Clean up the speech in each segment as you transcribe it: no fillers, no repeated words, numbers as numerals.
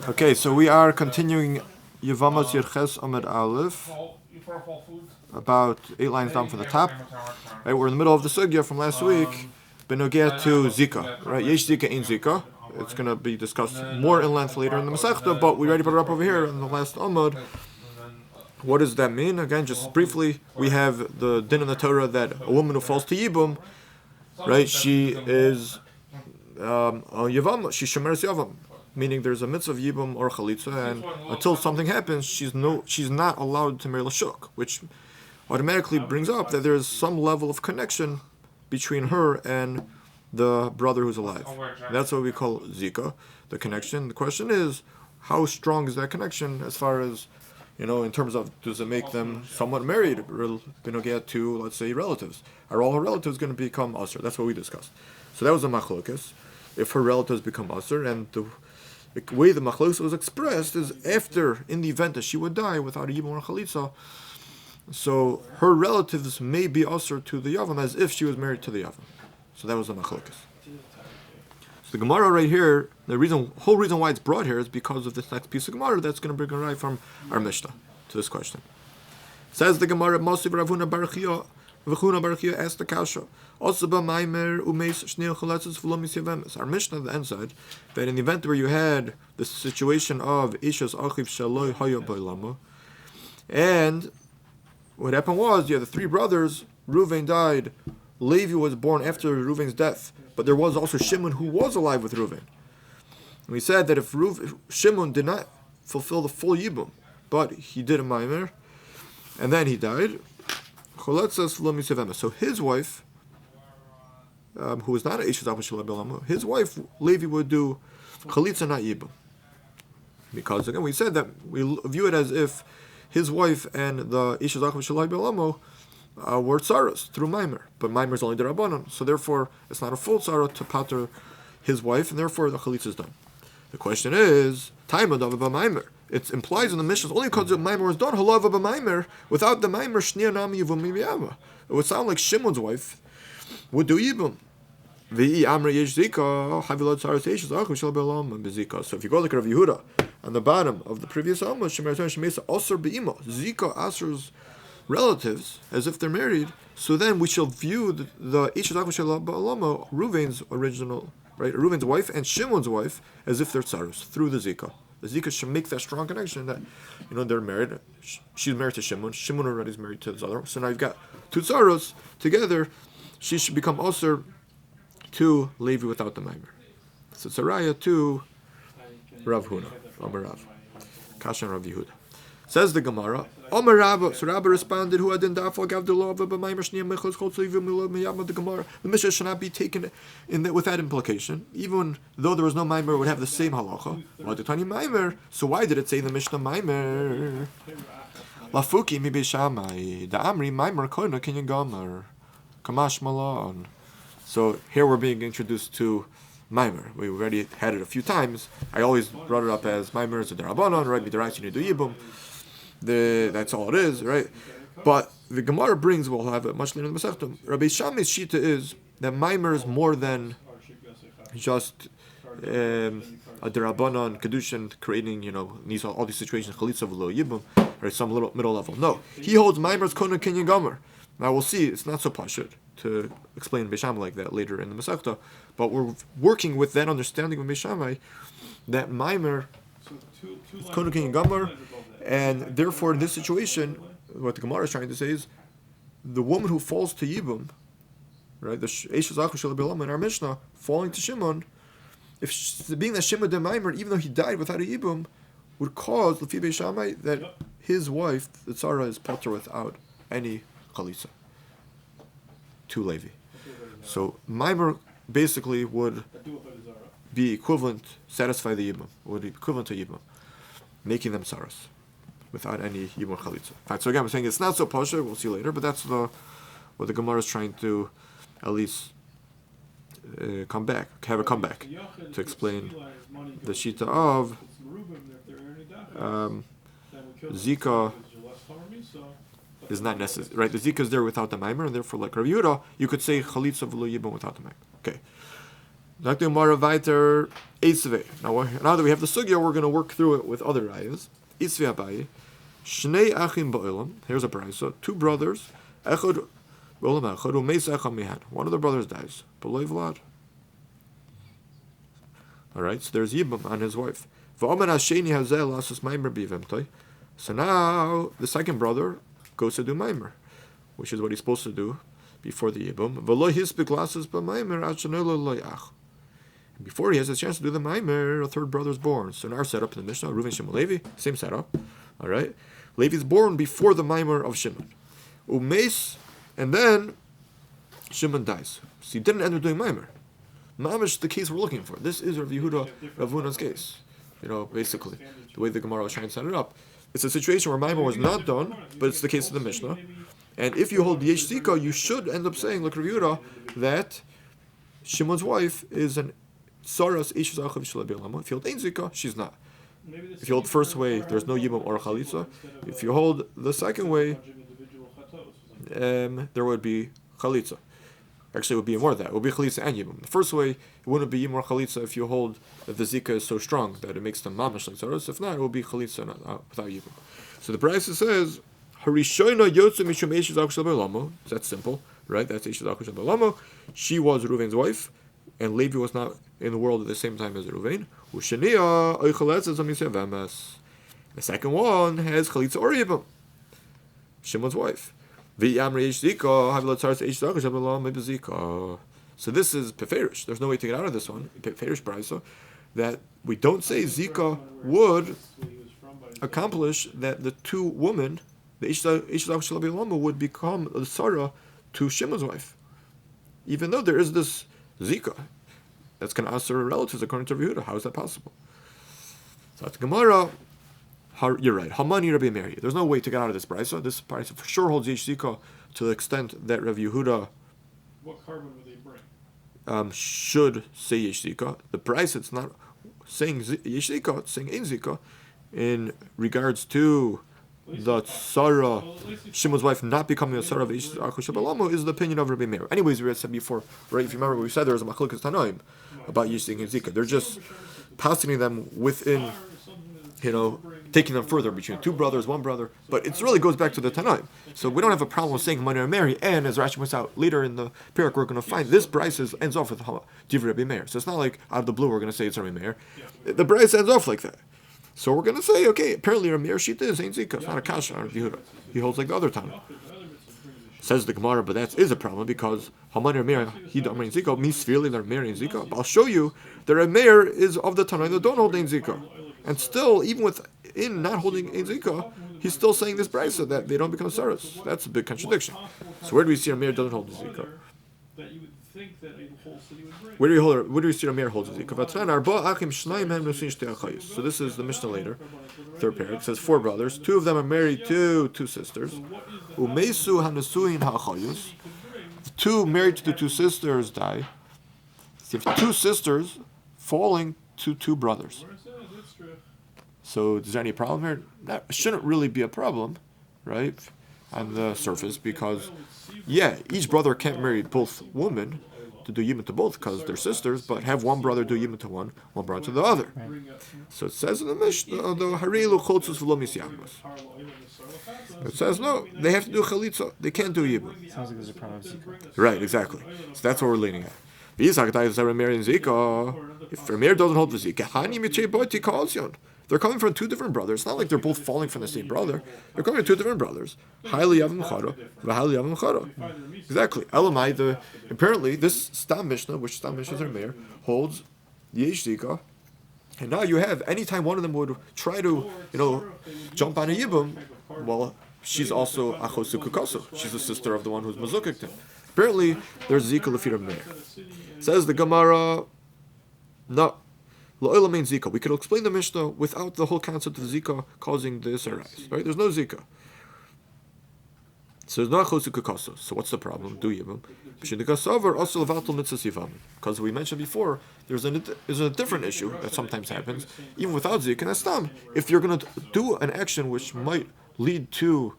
Okay, so we are continuing Yevamos 18a, about 8 lines down from the top. Right, we're in the middle of the sugya from last week. Benogea to Zikah, right? Yesh Zikah in Zikah. It's going to be discussed more in length later in the Masechta, but we already put it up over here in the last Amud. What does that mean? Again, just briefly, we have the din in the Torah that a woman who falls to yibum, right? She is a Yevamos, she shemeres Yavam, meaning there's a mitzvah of yibum or chalitzah, and until something happens, she's not allowed to marry l'shuk, which automatically brings up that there's some level of connection between her and the brother who's alive. That's what we call Zikah, the connection. The question is, how strong is that connection as far as, in terms of, does it make them somewhat married, get to, let's say, relatives? Are all her relatives going to become usher? That's what we discussed. So that was a machlokes. If her relatives become usher, and the way the machlokes was expressed is after, in the event that she would die without a yibum or chalitzah, so her relatives may be usher to the yavam as if she was married to the yavam. So that was the machlokes. So the Gemara right here, whole reason why it's brought here is because of this next piece of Gemara that's going to bring a right from our Mishnah to this question. Says the Gemara, Mosiv Ravuna Barachia, V'chuna Barachia asked the Kasha, Osaba Maimer Umeis Shnei Chaletzes V'lomis Yevamos. Our Mishnah at the end said that in the event where you had the situation of Ishas Achiv Shelo hayah B'olamo, and what happened was you had the 3 brothers, Reuven died, Levi was born after Reuven's death, but there was also Shimon who was alive with Reuven. And we said that if Shimon did not fulfill the full yibum, but he did a maimer, and then he died, so his wife, who was not an Ishes Achos, his wife, Levi, would do chalitzah, not yibum. Because again, we said that we view it as if his wife and the Ishes Achos were Tzaros through Maimer, but Maimer is only the Rabbanon, so therefore it's not a full Tzara to pater his wife, and therefore the chalitzah is done. The question is, Taimad of a Maimer. It implies in the Mishnah only because the Maimer was done, Halav of a Maimer, without the Maimer, Shnia Nami Yivum Miyama. It would sound like Shimon's wife would do Yibum. So if you go look at Rav Yehuda on the bottom of the previous Amos, Zikah Asher's relatives as if they're married, so then we shall view the Reuven's original, right, Reuven's wife and Shimon's wife as if they're Tzaros through the Zikah. The Zikah should make that strong connection that they're married. She's married to Shimon. Shimon already is married to Tzaros. So now you've got 2 Tzaros together. She should become usher to Levi without the Maimer. So Tzaraya to Rav Huna, Omer Rav, Kashan Rav Yehuda. Says the Gemara, Omer Rabba. So Rabba responded, "Who hadn't dafal gav the law of a b'maimer shniyam mechos chol tzivim milad miyam." The Gemara, the Mishnah should not be taken with that implication, even though there was no maimer, it would have the same halacha. Why did Tani maimer? So why did it say in the Mishnah maimer? Lafuki mi beishamai da amri maimer koina kinyan gomer kamash malon. So here we're being introduced to maimer. We already had it a few times. I always brought it up as maimer is a derabanan, right? Midaraisa you do yibum. That's all it is, right? But the Gemara brings, we'll have it much later in the Masechta. Rabbi Shami's shita is that maimer is more than just a derabanan kedushin creating, all these situations chalitzah v'lo yibum, or some little middle level. No, he holds maimer's konan kinyan gomer. Now we'll see, it's not so pashut to explain Beishamai like that later in the Masechta, but we're working with that understanding of Beishamai that maimer is konan kinyan gomer. And therefore, in this situation, what the Gemara is trying to say is, the woman who falls to yibum, right, the Eishes Achos in our Mishnah, falling to Shimon, being that Shimon de Maimer, even though he died without a yibum, would cause Lefi Beishamai that his wife, the Tzara, is pater without any chalitzah to Levi. So Maimer basically would be equivalent, satisfy the yibum, would be equivalent to yibum, making them Tzaros without any yibum chalitzah. Right, so again, I'm saying it's not so pasha. We'll see later, but that's what the Gemara is trying to at least have a comeback to explain the shita of Zikah is not necessary. Right, the Zikah is there without the maimer, and therefore, like Rav Yehuda, you could say chalitzah v'lo yibum without the maimer. Okay. Now that we have the sugya, we're going to work through it with other rayas. Isve Abaye, Shnei Achim Ba'olam. Here's a brayso. Two brothers. Echad Ba'olam Echad Umeis Echad Mihan. One of the brothers dies. B'loy Vlad. All right. So there's yibum on his wife. V'omen Hasheni Hazel Asus Maimer B'Yivemtoi. So now the second brother goes to do maimer, which is what he's supposed to do before the yibum. V'lo hispik lasas b'maimer ad shenolo lo yach. Before he has a chance to do the maimer, a third brother is born. So in our setup in the Mishnah, Reuven, Shimon, Levi, same setup. All right, Levi is born before the maimer of Shimon. Umeis, and then Shimon dies. So he didn't end up doing maimer. Mamish, the case we're looking for. This is Rav Yehuda, Rav Huna's case. Basically, the way the Gemara was trying to set it up. It's a situation where maimer was not done, but it's the case of the Mishnah. And if you hold the Zikah, you should end up saying, like Rav Yehuda, that Shimon's wife is an Tzaros. If you hold ein Zikah, she's not. If you hold the first way, there's no yibum or chalitzah. If you hold the second way, there would be chalitzah. Actually, it would be more of that. It would be chalitzah and yibum. The first way, it wouldn't be yibum or chalitzah if you hold that the Zikah is so strong that it makes them mamash like Tzaros. If not, it would be chalitzah without yibum. So the Brayso says, Harishona yotze mishum eshes achos b'olamo. That's simple, right? That's eshes achos b'olamo. She was Reuven's wife, and Levi was not in the world at the same time as Reuven. Ushenia oichaletz zamis Yevamos. The second one has chalitzah or yibum. Shimon's wife. V'yamri esh Zikah havilat Tzaros eshes achos b'olamo maybe Zikah. So this is peferish. There's no way to get out of this one. Peferish brayso that we don't say Zikah would accomplish that the two women, the Ishtah would become a Sarah to Shimon's wife, even though there is this Zikah that's going to answer relatives according to Yehuda. How is that possible? So that's Gemara. You're right. Hamani Rabbi Meri. There's no way to get out of this brayso. This brayso for sure holds Zikah to the extent that Rav Yehuda. What carbon would they bring? Should say Zikah. The brayso, it's not saying Zikah, it's saying Ein Zikah in regards to the Tzara, Shimon's wife not becoming a Tzara of achos b'olamo is the opinion of Rabbi Meir. Anyways, we had said before, right? If you remember, we said there was a machlokas tanaim about Yishdik and Zikah. They're just passing them within, taking them further between two brothers, one brother. But it really goes back to the tanaim. So we don't have a problem with saying Mani or Mary. And as Rashi points out later in the parak, we're going to find this brayso ends off with Divrei Rabbi Meir. So it's not like out of the blue we're going to say it's Rabbi Meir. The brayso ends off like that. So we're going to say, okay, apparently Ramir Shita is Ein Zikah. It's not a kasha on Yehuda. He holds like the other Tana. Says the Gemara, but that is a problem because Haman Ramir, he don't Ein Zikah, means severely the Ramir Ein Zikah. But I'll show you the Ramir is of the Tana that don't hold Ein Zikah. And still, even within not holding Ein Zikah, he's still saying this brayso that they don't become Tzaros. That's a big contradiction. So where do we see Ramir doesn't hold the Zikah? Where do we see Ramir holds the Zikah? So this is the Mishnah later, third parak. It says 4 brothers. 2 of them are married to 2 sisters. Umeisu hanasuin ha'achos. 2 married to the 2 sisters die. So you have 2 sisters falling to 2 brothers. So is there any problem here? That shouldn't really be a problem, right? On the surface, because each brother can't marry both women to do yibum to both because they're sisters, but have one brother do yibum to one brother to the other. Right. So it says in the Mishnah, it says no, they have to do chalitzah. They can't do yibum. Sounds like there's a problem with Zikah. Right, exactly. So that's what we're leaning at. If Ramir doesn't hold the Zikah, they're coming from 2 different brothers. It's not like they're both falling from the same brother. They're coming from 2 different brothers. Exactly. Elamai, apparently, this Stam Mishnah, which Stam Mishnah Ramir, holds Yesh Zikah. And now you have, anytime one of them would try to, jump on a yibum, well, she's also achos kukaso. She's the sister of the one who's mazukik to him. Apparently, there's Zikah Lefir Ramir. Says the Gemara, no. Zikah. We could explain the Mishnah without the whole concept of Zikah causing this arise. Right? There's no Zikah. So there's no achos kukaso. So what's the problem? Do yibum. Because we mentioned before, there's a different issue that sometimes happens, even without Zikah and Astam. If you're going to do an action which might lead to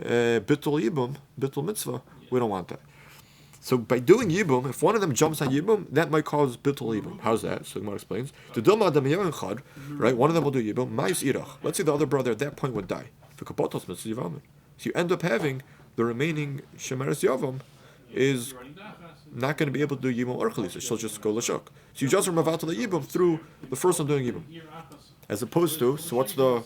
bittul yibum, bittul mitzvah, we don't want that. So by doing yibum, if one of them jumps on yibum, that might cause bittul yibum. How's that? So the Gemara explains. Right, one of them will do yibum. Let's say the other brother at that point would die. So you end up having the remaining shemeres yavam is not going to be able to do yibum or chalitzah. She'll just go lashuk. So you just remove to the yibum through the first one doing yibum. As opposed to, so what's the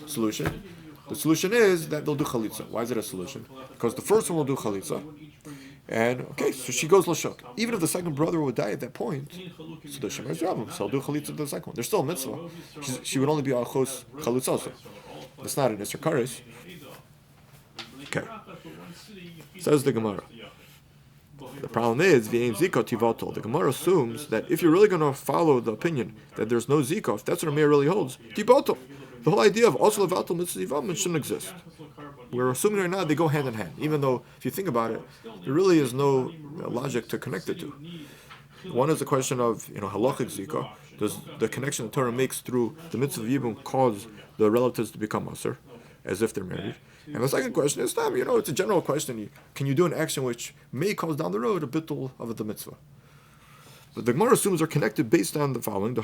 solution? The solution is that they'll do chalitzah. Why is it a solution? Because the first one will do chalitzah. And okay, so she goes lashuk. Even if the second brother would die at that point, so the shemeres yavam, so I'll do chalitzah to the second one. There's still a mitzvah. She would only be achos chalitzah also. That's not an Isser Kares. Okay. Says the Gemara. The problem is, the Zikah tivato. The Gemara assumes that if you're really going to follow the opinion that there's no Zikah, if that's what a mayor really holds, tivato. The whole idea of also levato mitzvah yivum shouldn't exist. We're assuming right now they go hand in hand, even though if you think about it, there really is no logic to connect the two. One is the question of halachic Zikah. Does the connection the Torah makes through the mitzvah yibum cause the relatives to become aser, as if they're married? And the second question is, it's a general question. Can you do an action which may cause down the road a bittul of the mitzvah? But the Gemara assumes they're connected based on the following: we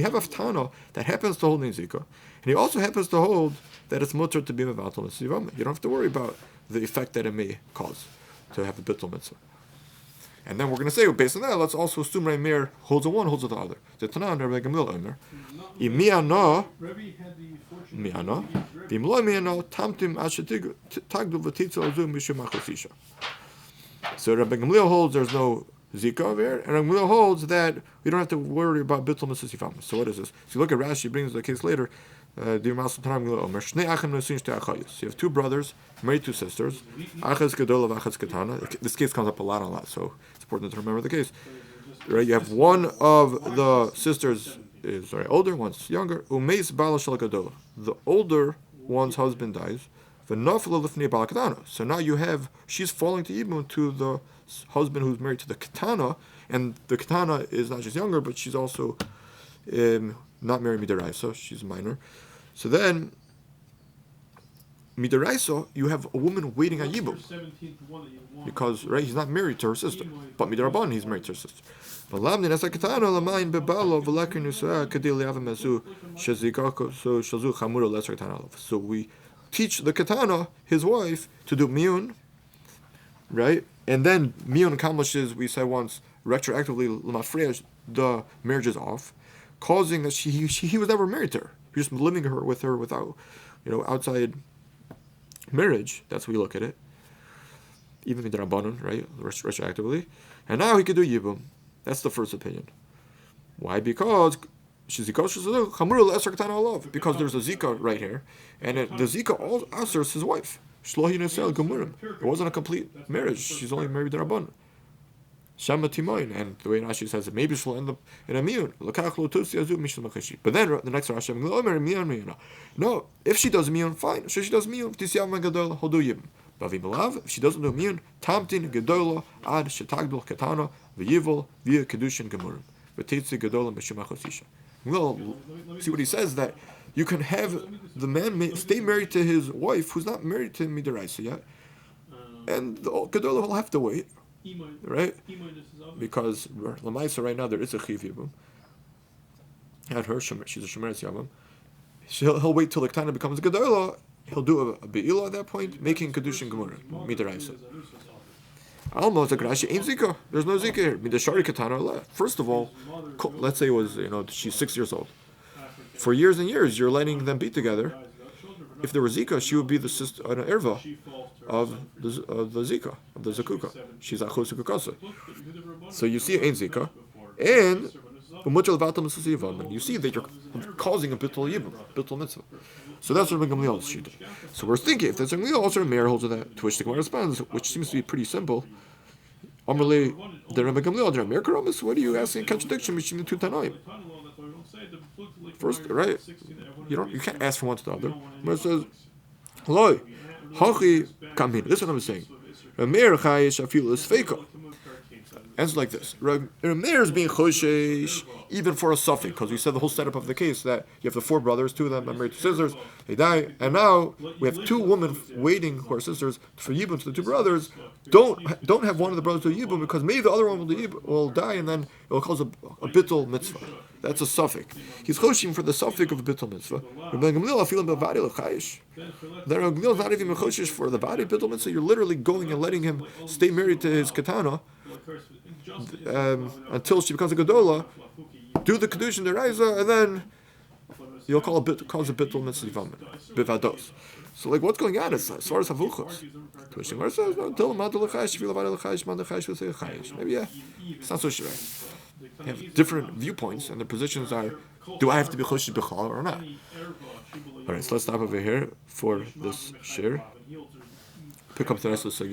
have a Tana that happens to hold in Zikah, and he also happens to hold that it's mutter to be mevatel mitzvah. You don't have to worry about the effect that it may cause to have a bittul mitzvah. And then we're going to say, based on that, let's also assume Rabbi Meir holds with one, holds with the other. The Tanan, Rabbi Gamliel Omer, Imiana, Miana, Vimlo Miana, Tamtim Ashetig, Tagdu Vatitza Azum Mishum Achosisha. So Rabbi Gamliel holds there's no Zikah over here, and Rabbi Gamliel holds that we don't have to worry about Bittul Mitzvah. So what is this? So you look at Rashi, he brings the case later. You have two brothers, married two sisters. Achos gadol of achos katana. This case comes up a lot, so it's important to remember the case. Right? You have one of the sisters is older, one's younger. Umeis bala shel gadol. The older one's husband dies. So now she's falling to yibum to the husband who's married to the katana, and the katana is not just younger, but she's also not married midaraisa, she's minor. So then, midaraisa, you have a woman waiting on yibum, because he's not married to her sister, but midarabban he's married to her sister. So we teach the katana, his wife, to do miyun, right? And then miyun accomplishes, we said once, retroactively lemafresh, the marriage is off, causing that he was never married to her. He was just living with her without, outside marriage. That's what we look at it. Even in the Rabbanon, right? Retroactively. And now he could do yibum. That's the first opinion. Why? Because because there's a Zikah right here. And the Zikah also asers his wife. It wasn't a complete marriage. She's only married to Rabbanon. And the way Rashi says it, maybe she'll end up in a miyun. But then the next Rashi, no, if she does miyun, fine. She does miyun. He'll do yibum. If she doesn't do miyun, tamtin gedola ad shetagdol katana v'yivol via kedushin gemurim v'teitzi gedola mishum achosisha. Well, see what he says, that you can have the man stay married to his wife who's not married to midaraisa yet, and the gedola will have to wait. Right? Because Lamaisa right now there is a chiv yibum. At her, she's a shemeres yibum. He'll wait till the Ketana becomes a gedola. He'll do a be'ilah at that point, making kedushin gemara midaraisa. Almost a grashi ain't Zikah. There's no Zikah here. Midashari Ketana left. First of all, let's say it was she's 6 years old. For years and years, you're letting them be together. If there was Zikah, she would be the sister, an erva of the Zikah, of the Zakuka. She's achos Zakukasa. So you see ain't Zikah, and you see that you're causing a bittul yibum, bittul mitzvah. So that's what Rabbi Gamliel's sheet. So we're thinking, if there's a Gamliel, also a mayor holds of that, to which the Gemara responds, which seems to be pretty simple. Amarle, the Rabbi Gamliel, the Mayor Karomis, what are you asking? Contradiction between the two Tanoim. First, right? You can't ask from one to the other. But it says, Loi, Hachi Kamhin. This is what I'm saying. A mayor chayish afil is feka. Answer like this: Meir is being choshesh even for a suffix, because we said the whole setup of the case that you have the four brothers, two of them are married to sisters, they die, and now we have two women waiting who are sisters for yibum to the two brothers. Don't have one of the brothers do yibum because maybe the other one will die, and then it will cause a bittul mitzvah. That's a suffix. He's choshim for the suffix of a bittul mitzvah. Rabbi Segal is not even choshesh for the body bittul mitzvah. You're literally going and letting him stay married to his katana until she becomes a gadola. Do the kedushin deraisa, and then you'll cause a bittul mitzvah bivados. So, like, what's going on? It's as far as havuchos. Gemara says, maybe yeah, it's not so sure. They have different viewpoints, and their positions are: do I have to be choshesh b'chal or not? All right, so let's stop over here for this shiur. Pick up the rest of the sugya.